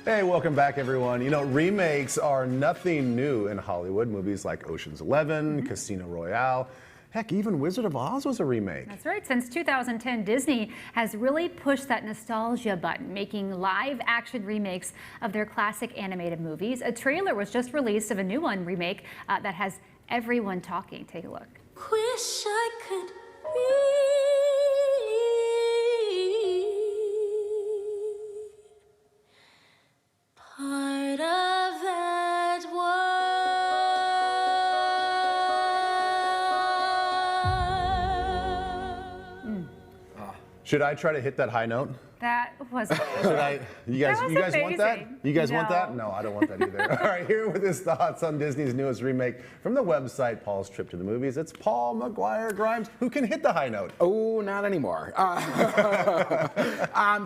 Hey, welcome back, everyone. You know, remakes are nothing new in Hollywood. Movies like Ocean's 11, Casino Royale, heck, even Wizard of Oz was a remake. That's right. Since 2010, Disney has really pushed that nostalgia button, making live-action remakes of their classic animated movies. A trailer was just released of a new one remake that has everyone talking. Take a look. Wish I could be part of that world. Should I try to hit that high note? That was Should I? You guys want that? amazing. You guys want No. that? No, I don't want that either. All right, here with his thoughts on Disney's newest remake from the website Paul's Trip to the Movies. It's Paul McGuire Grimes, who can hit the high note. Oh, not anymore.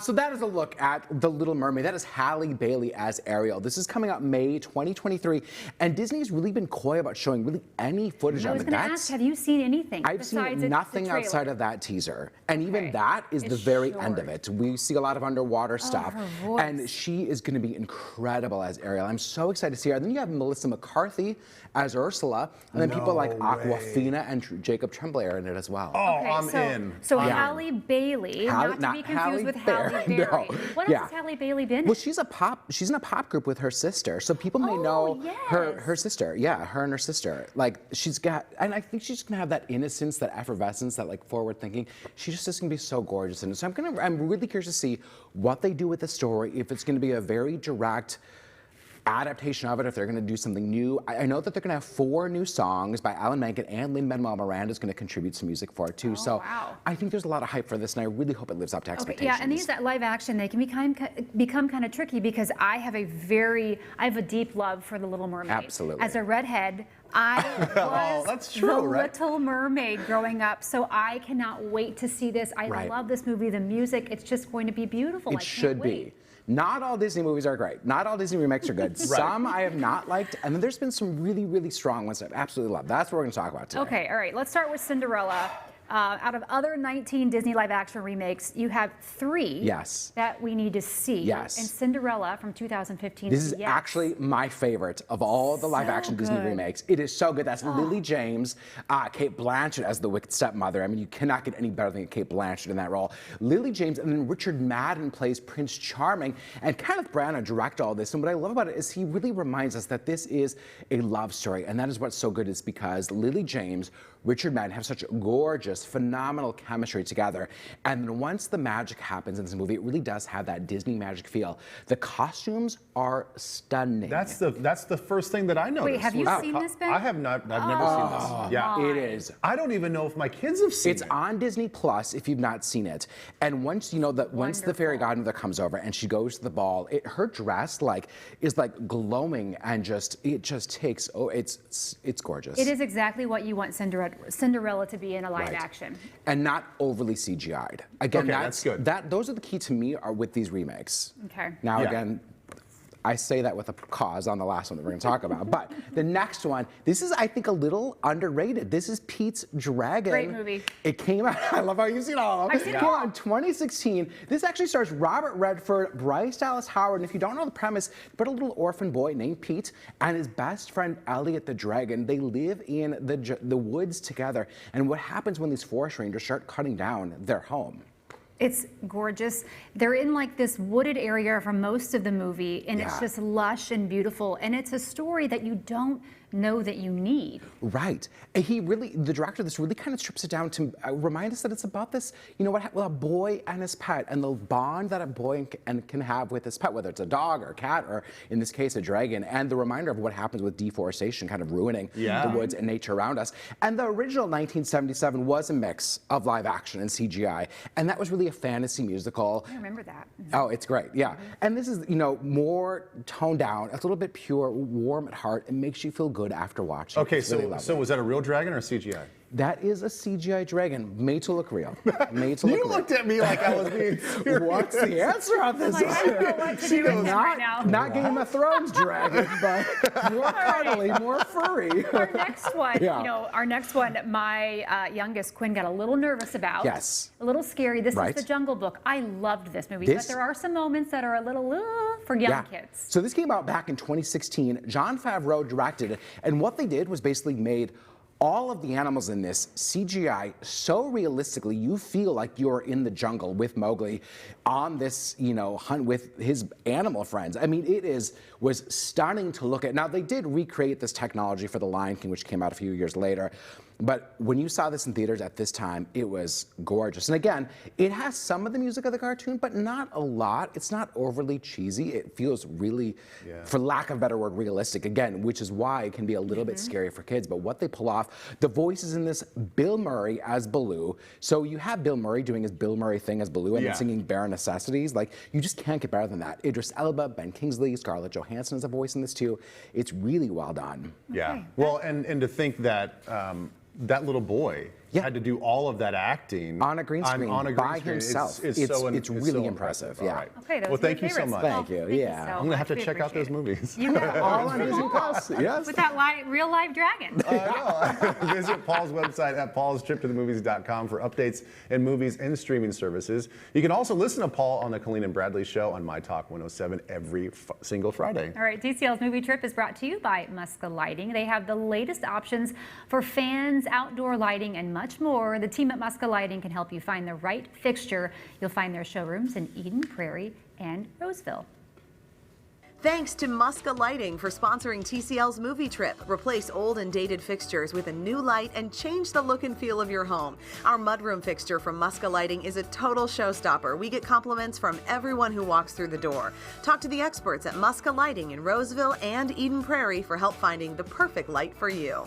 So that is a look at The Little Mermaid. That is Halle Bailey as Ariel. This is coming out May 2023, and Disney's really been coy about showing really any footage I on was it. going to ask, have you seen anything I've besides seen the nothing trailer? outside of that teaser, and even Okay. that is the It's very end of short. it. We see a lot of underwater stuff, her voice. and she is going to be incredible as Ariel. I'm so excited to see her. Then you have Melissa McCarthy as Ursula, and then people like No Aquafina and Jacob Tremblay are in it as well. Oh, Okay, I'm so, in. So I'm in. Halle Bailey, Halle- not to be not confused Halle with Berry, Halle Berry. no. What Yeah. else has Halle Bailey been Well, in? she's in a pop group with her sister, so people may Oh, know her yes. sister. Yeah, her and her sister. Like she's got, and I think she's gonna have that innocence, that effervescence, that like forward thinking. She just is gonna be so gorgeous in it. So I'm really curious to see what they do with the story. If it's gonna be a very direct adaptation of it, if they're going to do something new. I know that they're going to have 4 new songs by Alan Menken, and Lin-Manuel Miranda is going to contribute some music for it too. So wow. I think there's a lot of hype for this, and I really hope it lives up to Okay, expectations. yeah, and these live action, they can become kind of tricky because I have a deep love for The Little Mermaid. Absolutely. As a redhead, I was that's true, the right? Little Mermaid growing up, so I cannot wait to see this. I Right. love this movie, the music, it's just going to be beautiful. I It can't should be. wait. Not all Disney movies are great. Not all Disney remakes are good. Some I have not liked, and then there's been some really, really strong ones that I absolutely love. That's what we're going to talk about today. Okay, all right, let's start with Cinderella. Out of other 19 Disney live action remakes, you have 3 Yes. that we need to see. Yes. And Cinderella from 2015. This is yes. actually my favorite of all the live action Disney good. remakes. It is so good. That's Lily James, Kate Blanchett as the wicked stepmother. I mean, you cannot get any better than Kate Blanchett in that role. Lily James, and then Richard Madden plays Prince Charming, and Kenneth Branagh directed all this. And what I love about it is he really reminds us that this is a love story, and that is what's so good is because Lily James, Richard Madden have such gorgeous, phenomenal chemistry together. And then once the magic happens in this movie, it really does have that Disney magic feel. The costumes are stunning. That's the first thing that I noticed. Wait, have you was seen the this, Ben? I have not. I've never seen this. Yeah. It is. I don't even know if my kids have seen It's it. on Disney Plus if you've not seen it. And once you know that once the fairy Wonderful. godmother comes over and she goes to the ball, her dress is glowing and it just takes it's gorgeous. It is exactly what you want Cinderella to be in a live Right. action. And not overly CGI'd. Again, Okay, that's good. Those are the key to me are with these remakes. Okay. Now Yeah. again, I say that with a cause on the last one that we're going to talk about. But the next one, this is, I think, a little underrated. This is Pete's Dragon. Great movie. It came out, I love how you've seen all of them. I've seen It it came all. out in 2016. This actually stars Robert Redford, Bryce Dallas Howard, and if you don't know the premise, but a little orphan boy named Pete and his best friend Elliot the Dragon, they live in the woods together. And what happens when these forest rangers start cutting down their home? It's gorgeous. They're in like this wooded area for most of the movie, and it's Yeah. just lush and beautiful. And it's a story that you don't know that you need. Right. And the director of this really kind of strips it down to remind us that it's about this, a boy and his pet and the bond that a boy can have with his pet, whether it's a dog or a cat or in this case a dragon, and the reminder of what happens with deforestation kind of ruining the woods and nature around us. And the original 1977 was a mix of live action and CGI, and that was really a fantasy musical. I remember that. Oh, it's great, yeah. And this is, more toned down, it's a little bit pure, warm at heart. It makes you feel good after watching. Okay, It's really so lovely. was that a real dragon or CGI? That is a CGI dragon made to look real. Made to look You real. looked at me like I was being serious. What's the answer on this? Like, I don't know what to do with him right now. Not Game of Thrones dragon, but more cuddly, more furry. Our next one, Yeah. you know, our next one, my youngest Quinn got a little nervous about. Yes. A little scary. This Right. is The Jungle Book. I loved this movie, This- but there are some moments that are a little for young kids. So this came out back in 2016. Jon Favreau directed it, and what they did was basically made all of the animals in this CGI so realistically you feel like you're in the jungle with Mowgli on this, you know, hunt with his animal friends. I mean, was stunning to look at. Now they did recreate this technology for The Lion King, which came out a few years later. But when you saw this in theaters at this time, it was gorgeous. And again, it has some of the music of the cartoon, but not a lot. It's not overly cheesy. It feels really, for lack of a better word, realistic, again, which is why it can be a little bit scary for kids. But what they pull off, the voices in this, Bill Murray as Baloo. So you have Bill Murray doing his Bill Murray thing as Baloo and then singing Bare Necessities. Like, you just can't get better than that. Idris Elba, Ben Kingsley, Scarlett Johansson has a voice in this too. It's really well done. Yeah. Well, and to think that that little boy had to do all of that acting on a green screen by himself. It's really so impressive. All Yeah. right. Okay, those well, are thank your you so favorites. much. Thank you. Thank you Yeah. so I'm gonna have to much. We check out those appreciate it. movies. You got it. All on Disney Plus. Yes. With that real live dragon. I know. Visit Paul's website at paulstriptothemovies.com for updates and movies and streaming services. You can also listen to Paul on the Colleen and Bradley Show on My Talk 107 every single Friday. All right, TCL's Movie Trip is brought to you by Muska Lighting. They have the latest options for fans, outdoor lighting, and much more. The team at Muska Lighting can help you find the right fixture. You'll find their showrooms in Eden Prairie and Roseville. Thanks to Muska Lighting for sponsoring TCL's Movie Trip. Replace old and dated fixtures with a new light and change the look and feel of your home. Our mudroom fixture from Muska Lighting is a total showstopper. We get compliments from everyone who walks through the door. Talk to the experts at Muska Lighting in Roseville and Eden Prairie for help finding the perfect light for you.